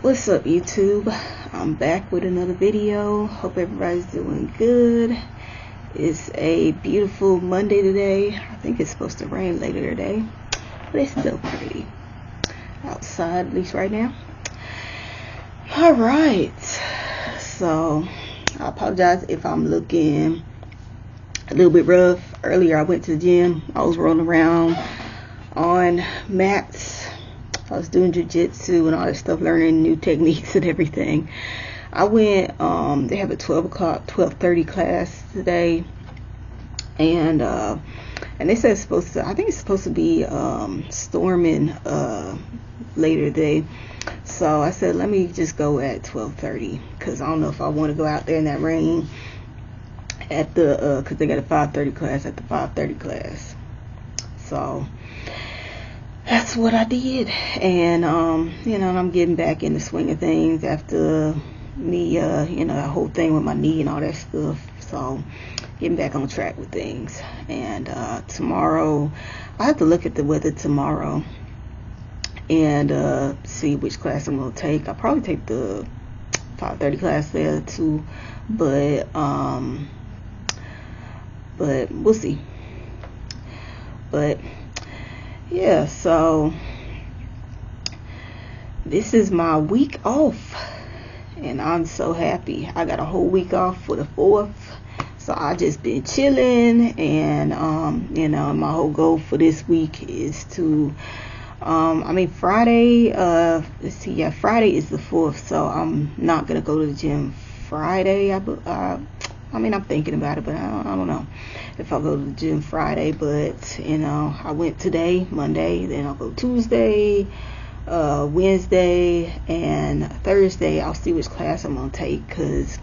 What's up, YouTube? I'm back with another video. Hope everybody's doing good. It's a beautiful Monday today. I think it's supposed to rain later today, but it's still pretty outside, at least right now. Alright, so I apologize if I'm looking a little bit rough. Earlier I went to the gym. I was rolling around on mats. I was doing jiu-jitsu and all that stuff, learning new techniques and everything. I went, they have a 12:30 class today, and they said it's supposed to, I think it's supposed to be storming later today. So I said, let me just go at 12:30, because I don't know if I want to go out there in that rain at the, because they got a 5:30 class at the 5:30 class. So that's what I did, and I'm getting back in the swing of things after me, that whole thing with my knee and all that stuff. So getting back on track with things. And tomorrow, I have to look at the weather tomorrow and see which class I'm gonna take. I'll probably take the 5:30 class there too, but we'll see. But yeah, so this is my week off, and I'm so happy. I got a whole week off for the 4th, so I just been chilling, and my whole goal for this week is to Friday, Friday is the 4th, so I'm not gonna go to the gym Friday. I'm thinking about it, but I don't know if I'll go to the gym Friday. But I went today, Monday, then I'll go Tuesday, Wednesday, and Thursday. I'll see which class I'm gonna take, because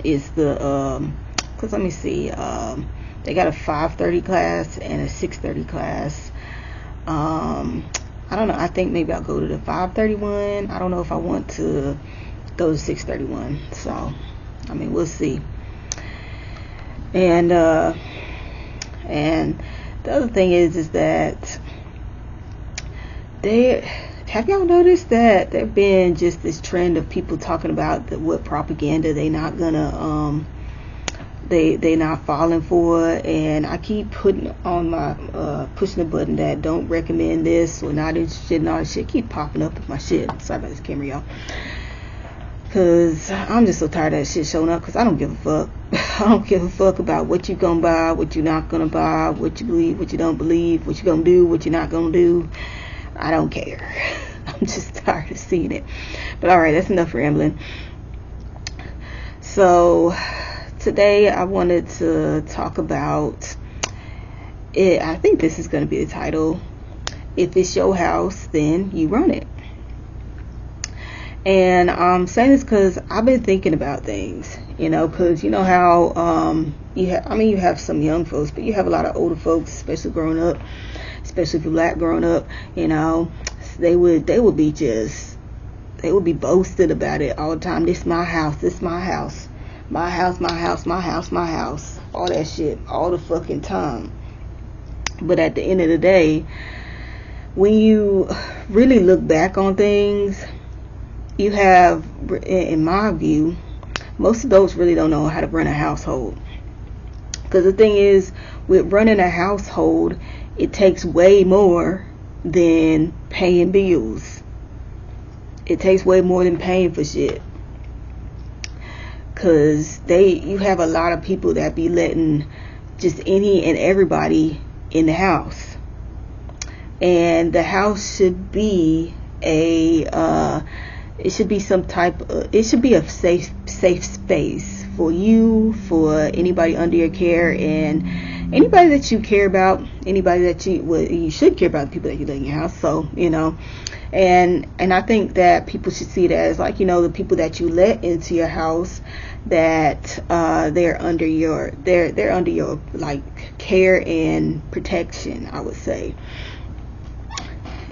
it's the let me see, they got a 5:30 class and a 6:30 class. I don't know, I think maybe I'll go to the 5:30 one. I don't know if I want to go to 6:30 one, so we'll see. And the other thing is that have y'all noticed that there's been just this trend of people talking about what propaganda they not gonna they not falling for, and I keep putting on my pushing the button that don't recommend this or not interested and all that shit keep popping up with my shit. Sorry about this camera, y'all, because I'm just so tired of that shit showing up, because I don't give a fuck. I don't give a fuck about what you gonna buy, what you're not gonna buy, what you believe, what you don't believe, what you gonna do, what you're not gonna do. I don't care. I'm just tired of seeing it. But alright, that's enough rambling. So today I wanted to talk about it. I think this is going to be the title. If it's your house, then you run it. And I'm saying this because I've been thinking about things, because you know how you have some young folks, but you have a lot of older folks, especially growing up, especially if you're black growing up, they would be boasted about it all the time. This my house, this my house, my house, my house, my house, my house, all that shit, all the fucking time. But at the end of the day, when you really look back on things, you have, in my view, most of those really don't know how to run a household. Because the thing is, with running a household, it takes way more than paying bills. It takes way more than paying for shit. Because you have a lot of people that be letting just any and everybody in the house. And the house should be it should be a safe space for you, for anybody under your care, and anybody that you care about, anybody that you should care about, the people that you let in your house. So and I think that people should see that as the people that you let into your house, that they're under your care and protection, I would say.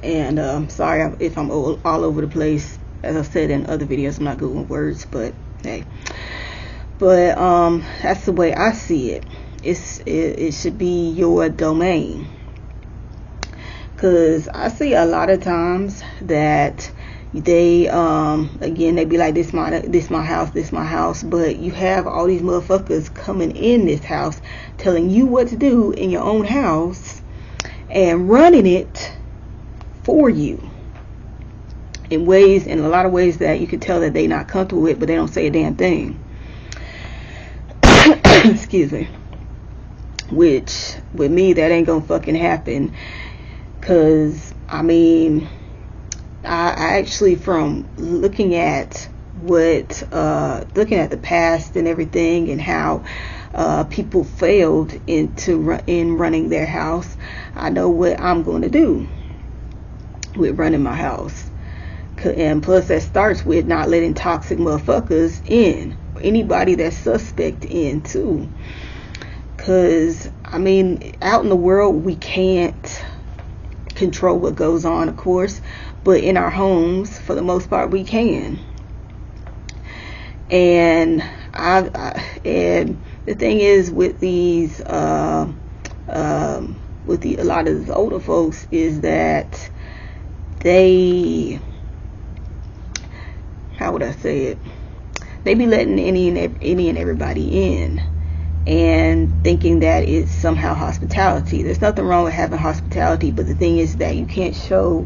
And sorry if I'm all over the place. As I said in other videos, I'm not good with words, but hey. But that's the way I see it. It should be your domain. Because I see a lot of times that they again, they be like, this my house, but you have all these motherfuckers coming in this house telling you what to do in your own house and running it for you in a lot of ways that you can tell that they not comfortable with, but they don't say a damn thing. Excuse me. Which with me, that ain't gonna fucking happen. Cause I mean, I actually, from looking at the past and everything, and how people failed in running their house, I know what I'm going to do with running my house. And plus, that starts with not letting toxic motherfuckers in, anybody that's suspect in too. Cause I mean, out in the world, we can't control what goes on, of course, but in our homes, for the most part, we can. And and the thing is with these a lot of these older folks is that they, how would I say it? They be letting any and everybody in, and thinking that it's somehow hospitality. There's nothing wrong with having hospitality, but the thing is that you can't show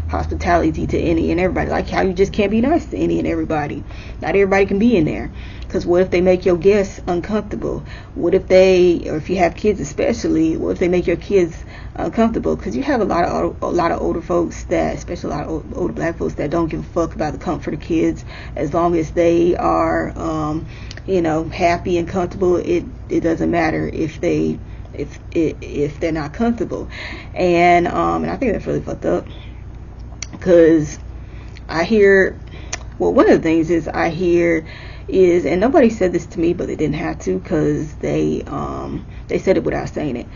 hospitality to any and everybody. Like how you just can't be nice to any and everybody. Not everybody can be in there. Because what if they make your guests uncomfortable? What if or if you have kids especially, what if they make your kids uncomfortable? Because you have a lot of older folks that, especially a lot of older black folks, that don't give a fuck about the comfort of kids. As long as they are happy and comfortable, it doesn't matter if they're not comfortable. And I think that's really fucked up. Because I hear, well, one of the things is I hear is, and nobody said this to me, but they didn't have to, because they said it without saying it,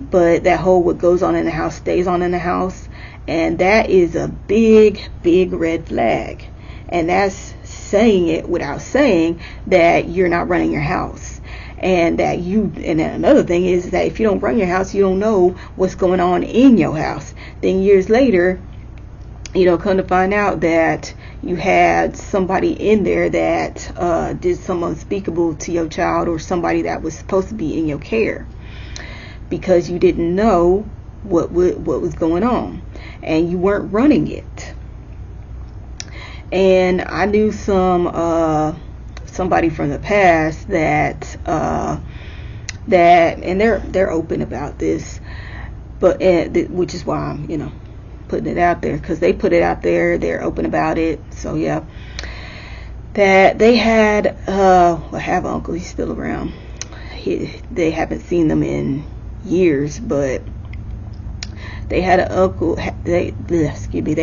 but that whole what goes on in the house stays on in the house, and that is a big red flag. And that's saying it without saying that you're not running your house. And and another thing is that if you don't run your house, you don't know what's going on in your house. Then years later, come to find out that you had somebody in there that did some unspeakable to your child, or somebody that was supposed to be in your care, because you didn't know what was going on, and you weren't running it. And I knew somebody from the past that and they're open about this, but which is why I'm putting it out there, because they put it out there, they're open about it. So yeah, that they had I have an uncle, he's still around. They haven't seen them in years, but they had an uncle. They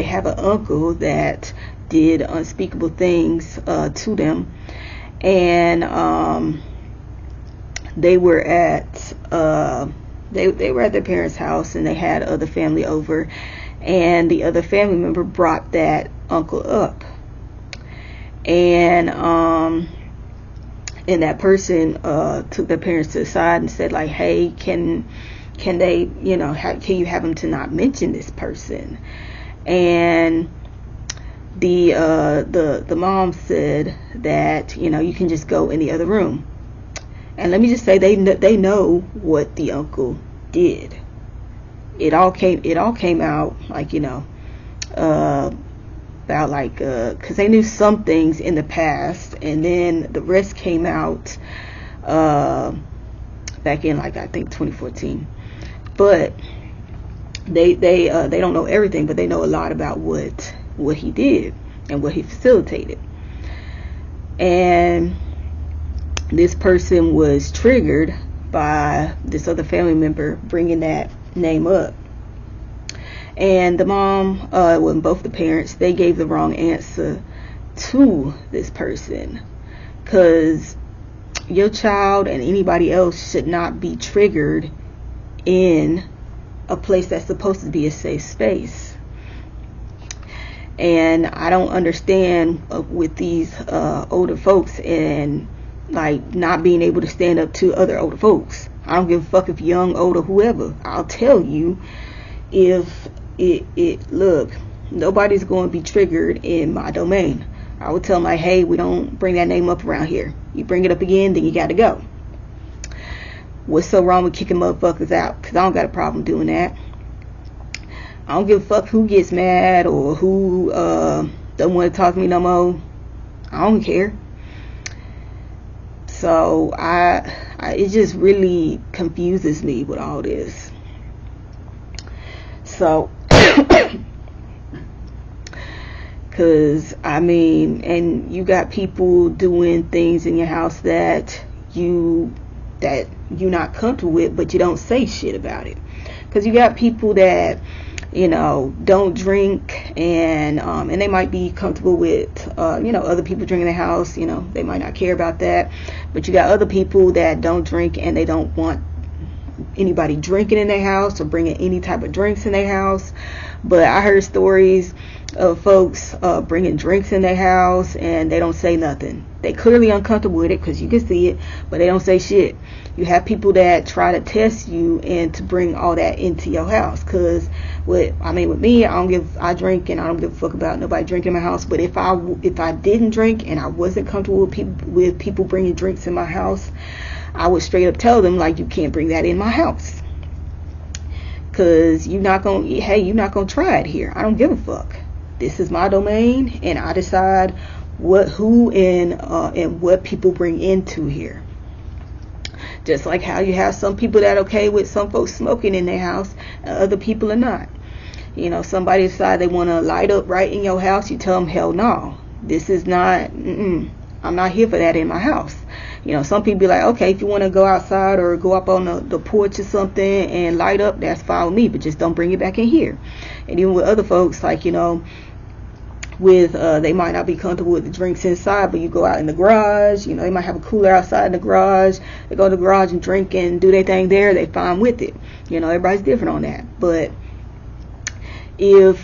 have an uncle that did unspeakable things to them, and they were at they were at their parents' house, and they had other family over. And the other family member brought that uncle up, and that person took their parents to the side and said, like, hey, can they, can you have them to not mention this person? And the mom said that you can just go in the other room. And let me just say, they know what the uncle did. It all came out, like, about, like, because they knew some things in the past, and then the rest came out back in, like, I think 2014. But they don't know everything, but they know a lot about what he did and what he facilitated. And this person was triggered by this other family member bringing that name up, and the mom, both the parents, they gave the wrong answer to this person, because your child and anybody else should not be triggered in a place that's supposed to be a safe space. And I don't understand with these older folks, and like not being able to stand up to other older folks. I don't give a fuck if young, old, or whoever. I'll tell you, if look, nobody's going to be triggered in my domain. I would tell them, like, hey, we don't bring that name up around here. You bring it up again, then you got to go. What's so wrong with kicking motherfuckers out? Because I don't got a problem doing that. I don't give a fuck who gets mad or who don't want to talk to me no more. I don't care. So it just really confuses me with all this. So, because I mean, and you got people doing things in your house that you're not comfortable with, but you don't say shit about it. Because you got people that, you know, don't drink, and they might be comfortable with, you know, other people drinking in the house. You know, they might not care about that. But you got other people that don't drink, and they don't want anybody drinking in their house or bringing any type of drinks in their house. But I heard stories of folks bringing drinks in their house, and they don't say nothing. They clearly uncomfortable with it, because you can see it, but they don't say shit. You have people that try to test you and to bring all that into your house. Because with me, I drink, and I don't give a fuck about nobody drinking in my house. But if I didn't drink and I wasn't comfortable with people bringing drinks in my house, I would straight up tell them, like, you can't bring that in my house, because you're not gonna try it here. I don't give a fuck. This is my domain, and I decide who and what people bring into here. Just like how you have some people that okay with some folks smoking in their house, and other people are not. You know, somebody decide they want to light up right in your house, you tell them, hell no, this is not, I'm not here for that in my house. You know, some people be like, okay, if you want to go outside or go up on the porch or something and light up, that's fine with me, but just don't bring it back in here. And even with other folks, like, you know, with they might not be comfortable with the drinks inside, but you go out in the garage, you know, they might have a cooler outside in the garage, they go to the garage and drink and do their thing there, they fine with it. You know, everybody's different on that. But if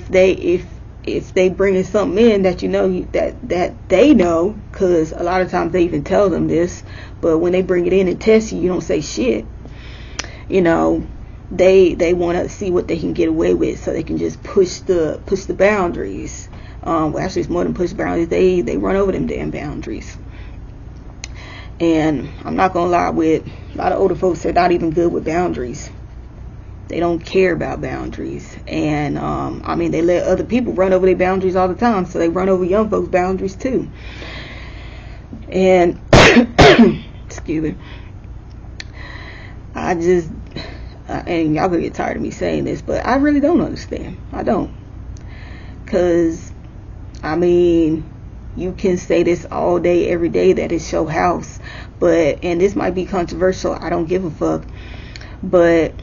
they bringing something in that, you know, that they know, because a lot of times they even tell them this, but when they bring it in and test you, you don't say shit. You know, they want to see what they can get away with, so they can just push the boundaries. Well, actually, it's more than push boundaries. They run over them damn boundaries. And I'm not gonna lie, with a lot of older folks, they're not even good with boundaries. They don't care about boundaries. And they let other people run over their boundaries all the time, so they run over young folks' boundaries too. And excuse me, and y'all gonna get tired of me saying this, but I really don't understand. I don't. Because, I mean, you can say this all day, every day, that it's your house. And this might be controversial, I don't give a fuck. But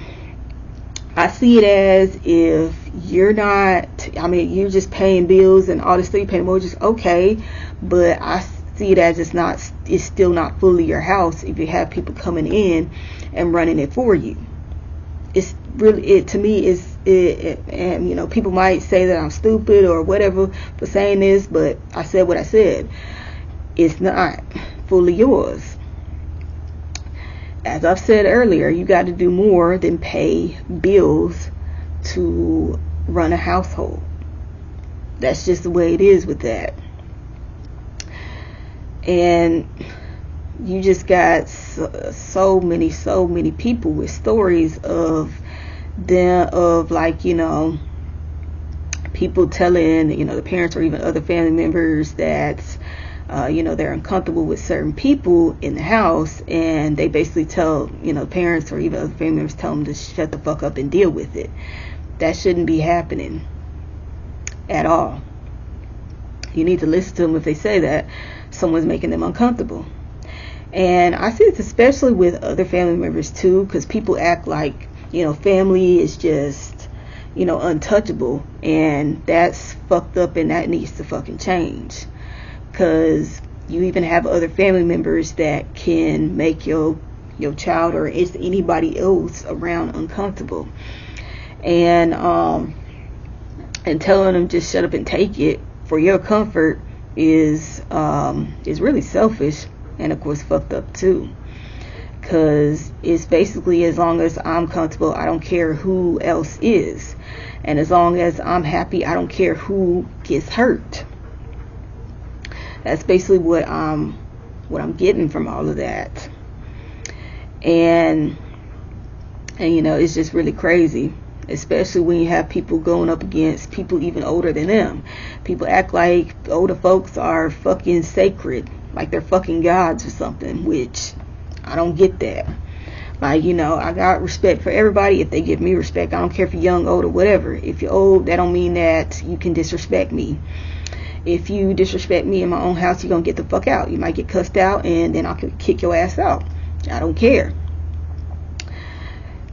I see it as, if you're you're just paying bills and all this stuff, you pay mortgages, okay. But I see it as it's still not fully your house if you have people coming in and running it for you. It's really, to me, and you know, people might say that I'm stupid or whatever for saying this, but I said what I said. It's not fully yours. As I've said earlier, you got to do more than pay bills to run a household. That's just the way it is with that. And you just got so many people with stories of like, you know, people telling, you know, the parents or even other family members that you know, they're uncomfortable with certain people in the house, and they basically tell, you know, parents or even other family members tell them to shut the fuck up and deal with it. That shouldn't be happening at all. You need to listen to them if they say that someone's making them uncomfortable. And I see this especially with other family members too, because people act like, you know, family is just, you know, untouchable, and that's fucked up, and that needs to fucking change. Because you even have other family members that can make your child or anybody else around uncomfortable, and telling them just shut up and take it for your comfort is really selfish, and of course fucked up too. because it's basically, as long as I'm comfortable, I don't care who else is, and as long as I'm happy, I don't care who gets hurt. That's basically what I'm getting from all of that. And you know, it's just really crazy, especially when you have people going up against people even older than them. People act like older folks are fucking sacred, like they're fucking gods or something, which I don't get that. Like, you know, I got respect for everybody if they give me respect. I don't care if you're young, old, or whatever. If you're old, that don't mean that you can disrespect me. If you disrespect me in my own house, you're gonna get the fuck out. You might get cussed out, and then I can kick your ass out. I don't care.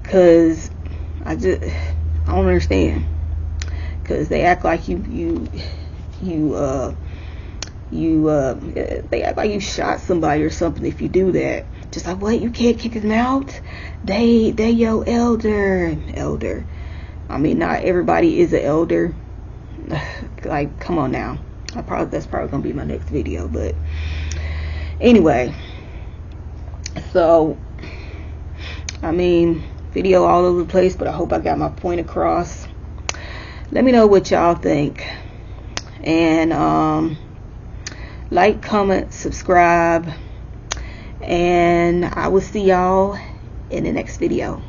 Cause I don't understand. Cause they act like they act like you shot somebody or something if you do that. Just like, what, you can't kick them out? They your elder. I mean, not everybody is an elder. Like, come on now. That's probably gonna be my next video, but anyway. So, I mean, video all over the place, but I hope I got my point across. Let me know what y'all think, and like, comment, subscribe, and I will see y'all in the next video.